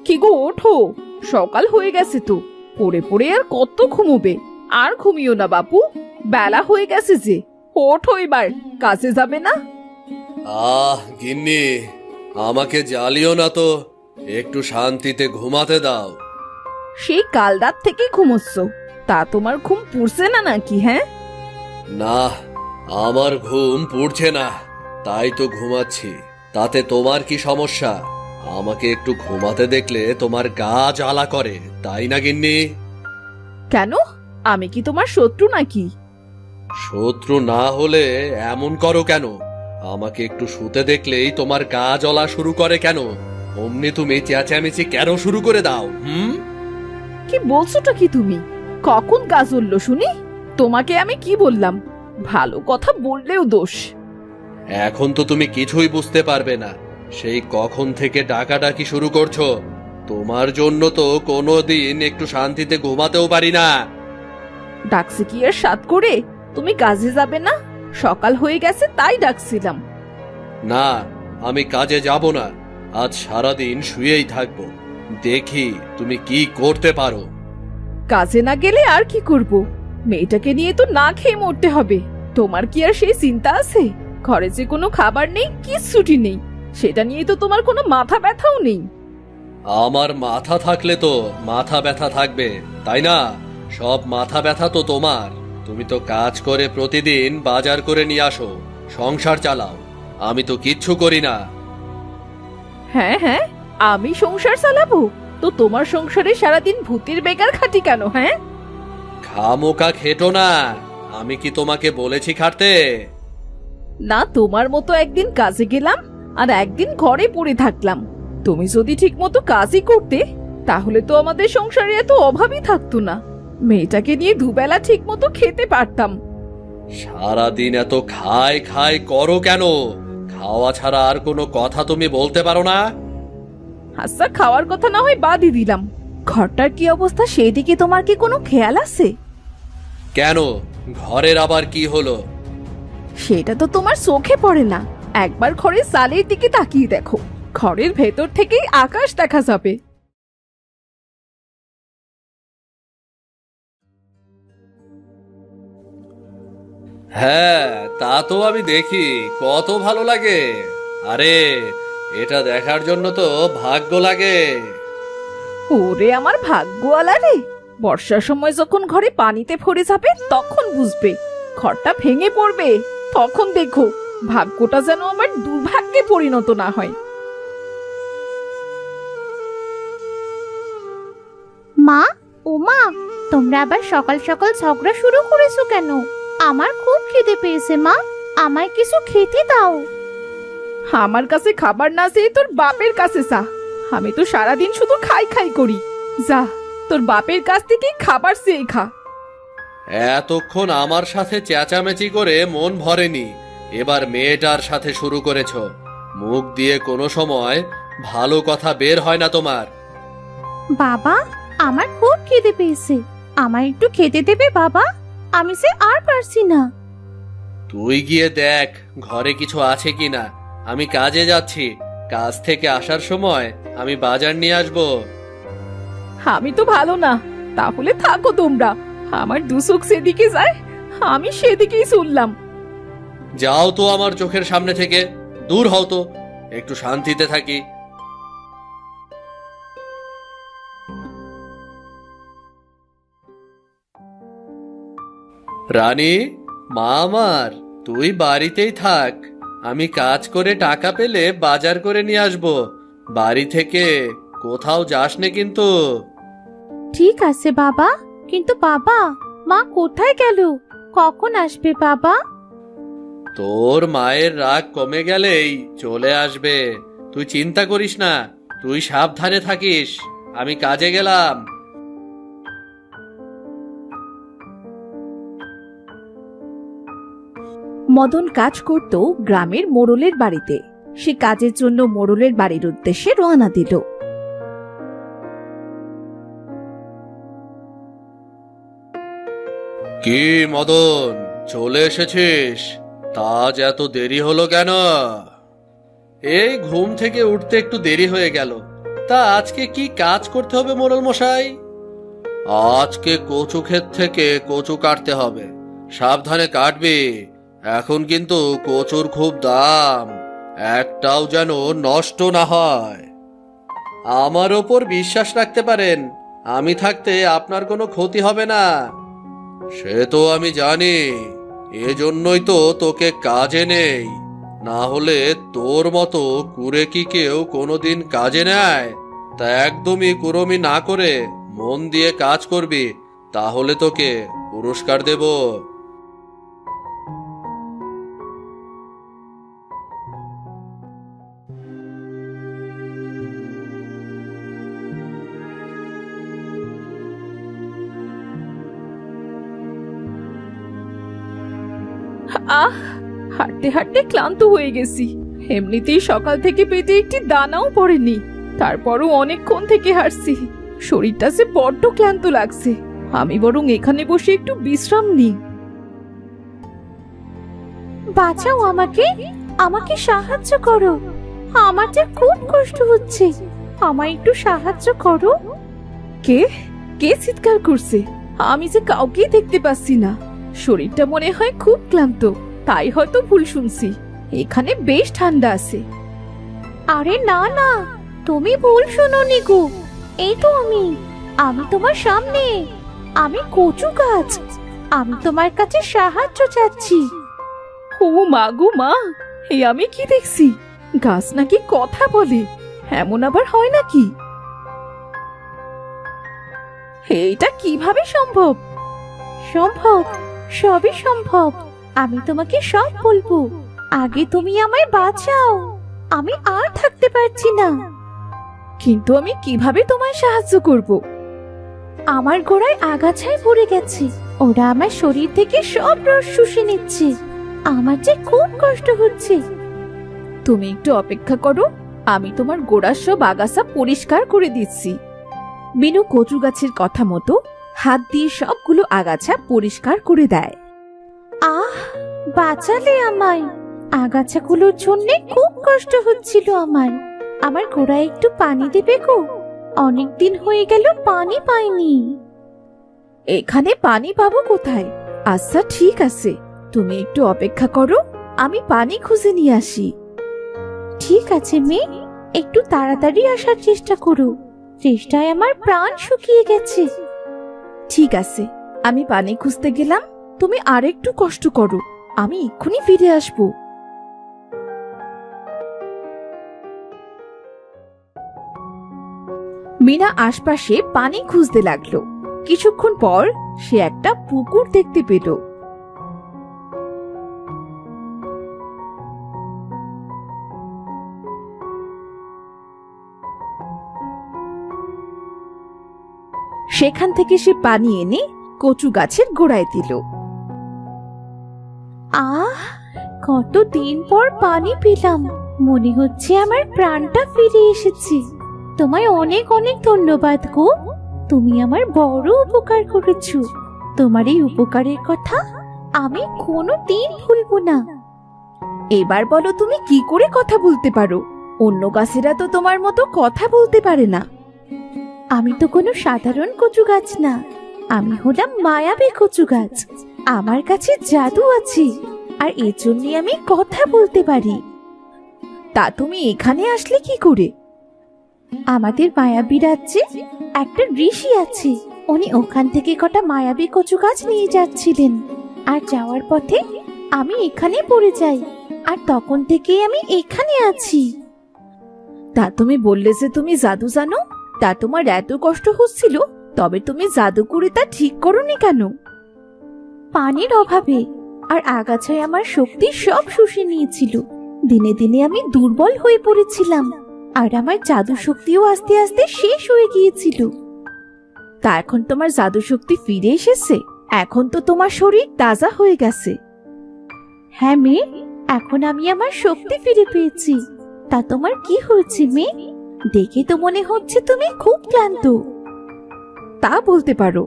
কি গো, ওঠো, সকাল হয়ে গেছে তো। পড়ে পড়ে আর কত ঘুমোবে? আর ঘুমিও না বাপু, বেলা হয়ে গেছে যে। ওঠো এবার, কাজে যাবে না? গিন্নি, আমাকে জ্বালিও না তো, একটু শান্তিতে ঘুমাতে দাও। সেই কাল রাত থেকে ঘুমোচ্ছ, তা তোমার ঘুম পুড়ছে না নাকি? হ্যাঁ, না, আমার ঘুম পুড়ছে না, তাই তো ঘুমাচ্ছি। তাতে তোমার কি সমস্যা? আমাকে একটু ঘুমাতে দেখলে তোমার গা জ্বালা করে, তাই না গিন্নি? কেন? আমি কি তোমার শত্রু নাকি? শত্রু না হলে এমন করো কেন? আমাকে একটু শুতে দেখলেই তোমার গা জ্বলা শুরু করে কেন? অমনি তুমি চেঁচামেচি কেন শুরু করে দাও? কি বলছোটা কি তুমি? কখন গা জ্বললো শুনি? তোমাকে আমি কি বললাম? ভালো কথা বললেও দোষ। এখন তো তুমি কিছুই বুঝতে পারবে না। সেই কখন থেকে ডাকাডাকি শুরু করছো। তোমার জন্য তো কোনোদিন একটু শান্তিতে ঘুমাতেও পারি না। ডাকছে কি আর সাত করে? তুমি কাজে যাবে না? সকাল হয়ে গেছে তাই ডাকছিলাম। না, আমি কাজে যাব না। আজ সারাদিন শুয়েই থাকবো। দেখি তুমি কি করতে পারো। কাজে না গেলে আর কি করব? মেয়েটাকে নিয়ে তো না খেয়ে মরতে হবে। তোমার কি আর সেই চিন্তা আছে? ঘরে যে কোনো খাবার নেই, কিচ্ছুটি নেই, সেটা নিয়ে তো তোমার কোনো মাথা ব্যথাও নেই। আমার মাথা থাকলে তো মাথা ব্যথা থাকবে, তাই না? সব মাথা ব্যথা তো তোমার। তুমি তো কাজ করে প্রতিদিন বাজার করে নিয়ে আসো, সংসার চালাও। আমি তো কিচ্ছু করি না। হ্যাঁ হ্যাঁ, আমি সংসার চালাবো? তো তোমার সংসারে সারাদিন ভূতের বেকার খাটি কেন? হ্যাঁ, খামোকা খেটো না। আমি কি তোমাকে বলেছি খাটতে? না, তোমার মতো একদিন কাজে গেলাম আর একদিন ঘরে পড়ে থাকলাম। তুমি যদি ঠিক মতো কাজই করতে, তাহলে তো আমাদের সংসারে এত অভাবই থাকতো না। মেয়েটাকে নিয়ে দুবেলা ঠিক মতো খেতে পারতাম। সারাদিন এত খাই খাই করো কেন? খাওয়া ছাড়া আর কোনো কথা তুমি বলতে পারো না? আচ্ছা, খাওয়ার কথা না হয় বাদই দিলাম, ঘরটার কি অবস্থা সেদিকে তোমার কি কোনো খেয়াল আছে? কেন, ঘরের আবার কি হলো? সেটা তো তোমার চোখে পড়ে না। একবার ঘরের চালের দিকে তাকিয়ে দেখো, ঘরের ভেতর থেকেই আকাশ দেখা যাবে। হ্যাঁ, তা তো আমি দেখি, কত ভালো লাগে। আরে, এটা দেখার জন্য তো ভাগ্য লাগে। ওরে আমার ভাগ্যওয়ালা রে! বর্ষার সময় যখন ঘরে পানিতে ভরে যাবে তখন বুঝবে, ঘরটা ভেঙে পড়বে, তখন দেখো ভাগ্যটা যেন আমার দুর্ভাগ্যে পরিণত না হয়। মা, ও মা, তোমরা আবার সকাল সকাল ঝগড়া শুরু করেছো কেন? আমার খুব খিদে পেয়েছে মা, আমায় কিছু খেতে দাও। আমার কাছে খাবার না চেয়ে তোর বাপের কাছে চা। আমি তো সারাদিন শুধু খাই খাই করি। যা, তোর বাপের কাছ থেকেই খাবার চেয়ে খা। এতক্ষণ আমার সাথে চেঁচামেচি করে মন ভরেনি, এবার মেয়েটার সাথে শুরু করেছো। মুখ দিয়ে কোনো সময় ভালো কথা বের হয় না তোমার। বাবা, আমার খুব খিদে পেয়েছে, আমায় একটু খেতে দেবে বাবা? আমি সে আর পারছি না। তুই গিয়ে দেখ ঘরে কিছু আছে কিনা। আমি কাজে যাচ্ছি, কাজ থেকে আসার সময় আমি বাজার নিয়ে আসবো। আমি তো ভালো না, তাহলে থাকো তোমরা। আমার দুচোখ সেদিকে যায়, আমি সেদিকেই চললাম। যাও তো আমার চোখের সামনে থেকে, দূর হও তো, একটু শান্তিতে থাকি। রানী, মা আমার, তুই বাড়িতেই থাক। আমি কাজ করে টাকা পেলে বাজার করে নিয়ে আসবো। বাড়ি থেকে কোথাও যাস নে কিন্তু। ঠিক আছে বাবা, কিন্তু বাবা, মা কোথায় গেল? কখন আসবে বাবা? তোর মায়ের রাগ কমে গেলেই চলে আসবে। তুই চিন্তা করিস না, তুই সাবধানে থাকিস। আমি কাজে গেলাম। মদন কাজ করত গ্রামের মোড়লের বাড়িতে। সে কাজের জন্য মোড়লের বাড়ির উদ্দেশ্যে রওনা দিল। কি মদন, চলে এসেছিস? তা আজ এত দেরি হলো কেন? এই ঘুম থেকে উঠতে একটু দেরি হয়ে গেল। তা আজকে কি কাজ করতে হবে মোড়ল মশাই? আজকে কচু ক্ষেত থেকে কচু কাটতে হবে। সাবধানে কাটবি, এখন কিন্তু কচুর খুব দাম, একটাও যেন নষ্ট না হয়। আমার ওপর বিশ্বাস রাখতে পারেন, আমি থাকতে আপনার কোনো ক্ষতি হবে না। সে তো আমি জানি, এজন্যই তো তোকে কাজে নেই। না হলে তোর মতো কুড়ে কি কেউ কোনোদিন কাজে নেয়? তা একদমই কুড়মি না করে মন দিয়ে কাজ করবি, তাহলে তোকে পুরস্কার দেব। আহ, হাঁটতে হাঁটতে ক্লান্ত হয়ে গেছি। এমনিতেই সকাল থেকে পেটে একটি দানাও পড়েনি, তারপরও অনেকক্ষণ থেকে হাঁটছি। শরীরটা যে বড্ড ক্লান্ত লাগছে। আমি বরং এখানে বসে একটু বিশ্রাম নিই। বাঁচাও আমাকে, আমাকে সাহায্য করো। আমার যে খুব কষ্ট হচ্ছে, আমায় একটু সাহায্য করো। কে কে চিৎকার করছে? আমি যে কাউকেই দেখতে পাচ্ছি না। শরীরটা মনে হয় খুব ক্লান্ত, তাই হয়তো ভুল শুনছি। এখানে বেশ ঠান্ডা আছে। আরে না না, তুমি ভুল শোনোনি গো। এই তো আমি তোমার সামনে। আমি কচু গাছ, আমি তোমার কাছে সাহায্য চাচ্ছি। ও মা গো মা, এই আমি কি দেখছি? গাছ নাকি কথা বলে? এমন আবার হয় নাকি? এইটা কিভাবে সম্ভব? সম্ভব, সবই সম্ভব। আমি তোমাকে সব বলবো, আগে তুমি আমায় বাঁচাও। আমি আর থাকতে পারছি না। কিন্তু আমি কিভাবে তোমায় সাহায্য করব? আমার গোড়ায় আগাছায় পড়ে গেছে, ওরা আমার শরীর থেকে সব রস শুষে নিচ্ছে। আমার যে খুব কষ্ট হচ্ছে। তুমি একটু অপেক্ষা করো, আমি তোমার গোড়ার সব আগাছা পরিষ্কার করে দিচ্ছি। বিনু কচু গাছের কথা মতো হাত দিয়ে সবগুলো আগাছা পরিষ্কার করে দেয়। আহ, বাঁচালে আমায়। আগাছাগুলোর জন্য খুব কষ্ট হচ্ছিল আমার। আমার গোড়ায় একটু পানি দেবে গো? অনেকদিন হয়ে গেল পানি পাইনি। এখানে পানি পাবো কোথায়? আচ্ছা ঠিক আছে, তুমি একটু অপেক্ষা করো, আমি পানি খুঁজে নিয়ে আসি। ঠিক আছে মেয়ে, একটু তাড়াতাড়ি আসার চেষ্টা করো। চেষ্টায় আমার প্রাণ শুকিয়ে গেছে। ঠিক আছে, আমি পানি খুঁজতে গেলাম, তুমি আরেকটু কষ্ট করো, আমি এক্ষুনি ফিরে আসবো। মিনা আশপাশে পানি খুঁজতে লাগলো। কিছুক্ষণ পর সে একটা পুকুর দেখতে পেল। সেখান থেকে সে পানি এনে কচু গাছের গোড়ায় দিল। আহ, কতদিন পর পানি পেলাম। মনে হচ্ছে আমার প্রাণটা ফিরে এসেছে। তোমায় অনেক অনেক ধন্যবাদ গো। তুমি আমার বড় উপকার করেছো। তোমার এই উপকারের কথা আমি কোনোদিন ভুলবো না। এবার বলো, তুমি কি করে কথা বলতে পারো? অন্য গাছেরা তো তোমার মতো কথা বলতে পারে না। আমি তো কোনো সাধারণ কচু গাছ না, আমি হলাম মায়াবী কচু গাছ। আমার কাছে জাদু আছে, আর এর জন্যই আমি কথা বলতে পারি। তা তুমি এখানে আসলে কি করে? আমাদের মায়াবী রাজ্যে একটা ঋষি আছে, উনি ওখান থেকে কটা মায়াবী কচু গাছ নিয়ে যাচ্ছিলেন। আর যাওয়ার পথে আমি এখানে পড়ে যাই, আর তখন থেকেই আমি এখানে আছি। তা তুমি বললে যে তুমি জাদু জানো, তা তোমার এত কষ্ট হচ্ছিল, তবে তুমি জাদু করে তা ঠিক করোনি কেন? পানির অভাবে আর আগাছায় আমার শক্তি সব শুষে নিয়েছিল। দিনে দিনে আমি দুর্বল হয়ে পড়েছিলাম, আর আমার জাদু শক্তিও আস্তে আস্তে শেষ হয়ে গিয়েছিল। তা এখন তোমার জাদু শক্তি ফিরে এসেছে? এখন তো তোমার শরীর তাজা হয়ে গেছে। হ্যাঁ মেয়ে, এখন আমি আমার শক্তি ফিরে পেয়েছি। তা তোমার কি হয়েছে মেয়ে? দেখে তো মনে হচ্ছে তুমি খুব ক্লান্ত। তা বলতে পারো,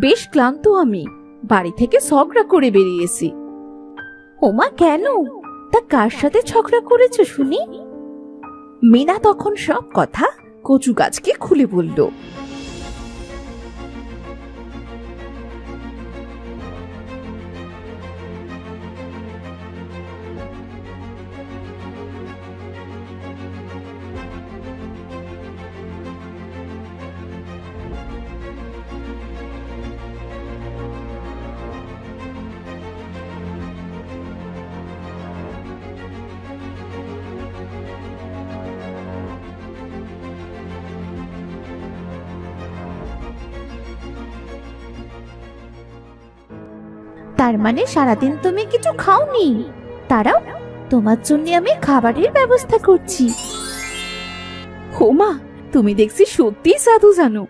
বেশ ক্লান্ত আমি। বাড়ি থেকে ঝগড়া করে বেরিয়েছি। ওমা কেন? তা কার সাথে ঝগড়া করেছো শুনি? মিনা তখন সব কথা কচু গাছকে খুলে বলল। তার মানে সারাদিন তুমি কিছু খাওনি? তারাও তোমার জন্য আমি খাবারের ব্যবস্থা করছি। হোমা, তুমি দেখছি সত্যিই সাধু জানো।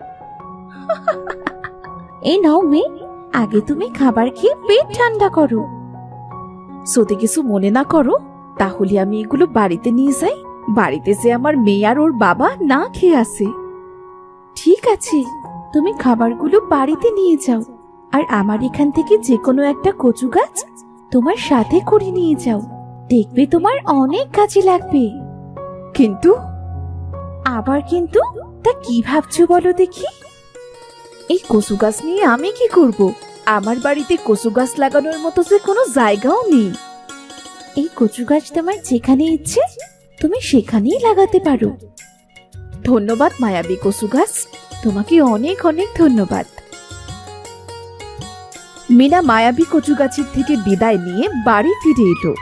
এই নাও মেয়ে, আগে তুমি খাবার খেয়ে পেট ঠান্ডা করো। যদি কিছু মনে না করো তাহলে আমি এগুলো বাড়িতে নিয়ে যাই। বাড়িতে যে আমার মেয়ে আর ওর বাবা না খেয়ে আসে। ঠিক আছে, তুমি খাবারগুলো বাড়িতে নিয়ে যাও, আর আমার এখান থেকে যে কোনো একটা কচু গাছ তোমার সাথে করে নিয়ে যাও। দেখবে তোমার অনেক কাজে লাগবে। কিন্তু আবার কিন্তু? তা কি ভাবছো বলো দেখি? এই কচু গাছ নিয়ে আমি কি করব? আমার বাড়িতে কচু গাছ লাগানোর মতো যে কোনো জায়গাও নেই। এই কচু গাছ তোমার যেখানে ইচ্ছে তুমি সেখানেই লাগাতে পারো। ধন্যবাদ মায়াবী কচু গাছ, তোমাকে অনেক অনেক ধন্যবাদ। মিনা মায়াবী কচু গাছের থেকে বিদায় নিয়ে বাড়ি ফিরে এলো।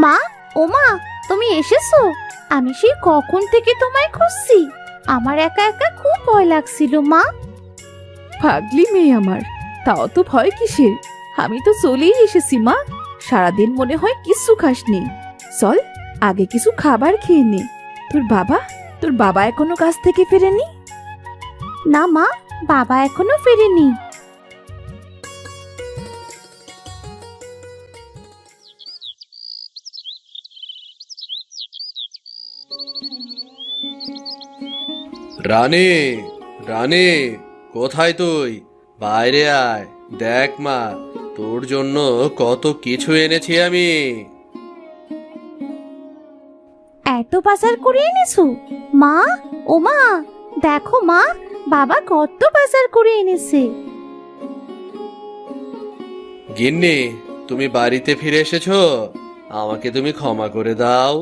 মা, ওমা, তুমি এসেছো? আমি সেই কখন থেকে তোমায় খুঁজছি। আমার একা একা খুব ভয় লাগছিল মা। ভাগলি মেয়ে আমার, তাও তো ভয় কিসের? আমি তো চলেই এসেছি মা। সারাদিন মনে হয় কিছু খাসনি। চল আগে কিছু খাবার খেয়ে নে। তোর বাবা এখনো কাজ থেকে ফেরেনি? না মা, বাবা এখনো ফেরেনি। রানী, রানী, কোথায় তুই? বাইরে আয়, দেখ মা, তোর জন্য কত কিছু এনেছি আমি। এত বাজার করে এনেছো মা? ও মা, দেখো মা, বাবা কত বাজার করে এনেছে। গিন্নি, তুমি বাড়িতে ফিরে এসেছো? আমাকে তুমি ক্ষমা করে দাও।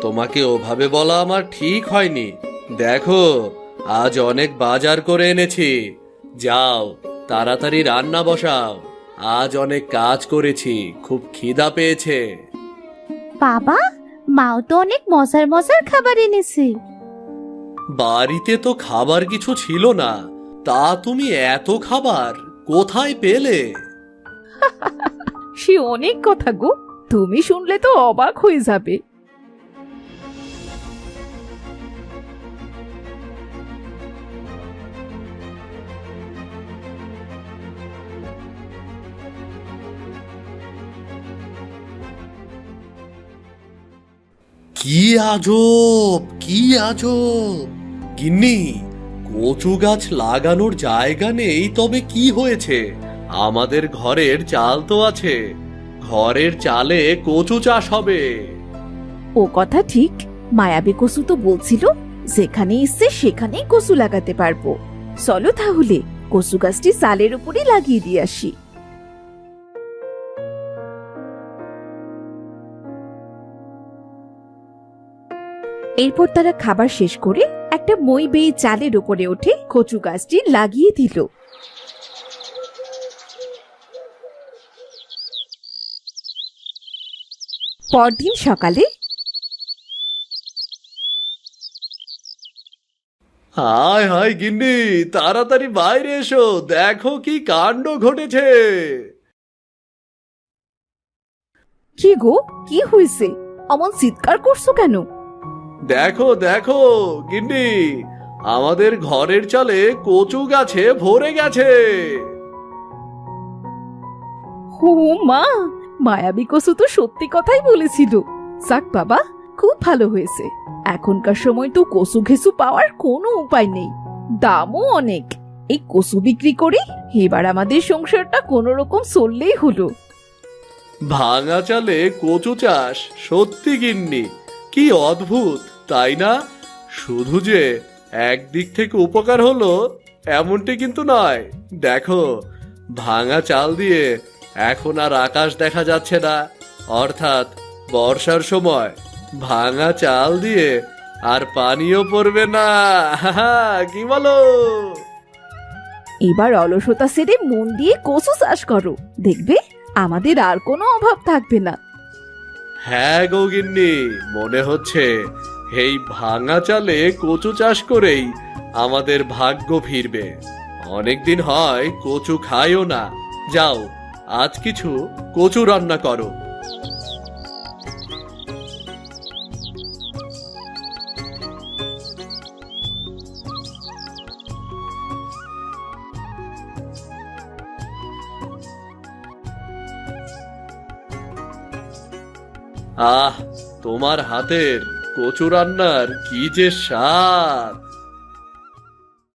তোমাকে ওভাবে বলা আমার ঠিক হয়নি। দেখো, আজ অনেক বাজার করে এনেছি। যাও, তাড়াতাড়ি রান্না বসাও। আজ অনেক কাজ করেছি, খুব খিদা পেয়েছে। বাবা, মাও তো অনেক মজার মজার খাবার এনেছে। বাড়িতে তো খাবার কিছু ছিল না, তা তুমি এত খাবার কোথায় পেলে? সে অনেক কথা গো, তুমি শুনলে তো অবাক হয়ে যাবে। কি আজব, কি আজব! গিন্নি, কচু গাছ লাগানোর জায়গা নেই, তবে কি হয়েছে? আমাদের ঘরের চাল তো আছে। ঘরের চালে কচু চাষ হবে। ও কথা ঠিক, মায়াবী কচু তো বলছিল যেখানে ইচ্ছে সেখানেই কচু লাগাতে পারবো। চলো তাহলে কচু গাছটি চালের উপরে লাগিয়ে দিয়ে আসি। এরপর তারা খাবার শেষ করে একটা মই বেয়ে চালের উপরে উঠে কচু গাছটি লাগিয়ে দিল। পরদিন সকালে হায় হায় গিন্নি, তাড়াতাড়ি বাইরে এসো, দেখো কি কাণ্ড ঘটেছে। কি গো, কি হয়েছে? অমন চিৎকার করছো কেন? দেখো দেখো গিন্নি, আমাদের ঘরের চালে কচু গাছে ভরে গেছে। ও মা, মায়াবী কচু তো সত্যি কথাই বলেছিল। যাক বাবা, খুব ভালো হয়েছে। এখনকার সময় তো কচু ঘেসু পাওয়ার কোনো উপায় নেই, দামও অনেক। এই কচু বিক্রি করে এবার আমাদের সংসারটা কোনো রকম চললেই হলো। ভাঙা চালে কচু চাষ সত্যি গিন্নি, কি অদ্ভুত তাই না? শুধু যে একদিক থেকে উপকার হলো এমনটি কিন্তু নয়। দেখো, ভাঙা চাল দিয়ে এখন আর আকাশ দেখা যাচ্ছে না, অর্থাৎ বর্ষার সময় ভাঙা চাল দিয়ে আর পানিও পড়বে না। কি বলো? এবার অলসতা ছেড়ে মন দিয়ে কচু চাষ করো, দেখবে আমাদের আর কোনো অভাব থাকবে না। হ্যাঁ গো গিন্নি, মনে হচ্ছে এই ভাঙা চালে কচু চাষ করেই আমাদের ভাগ্য ফিরবে। অনেকদিন হয় কচু খাইও না। যাও, আজ কিছু কচু রান্না করো। আহ, তোমার হাতের কচু রান্নার কি যে স্বাদ!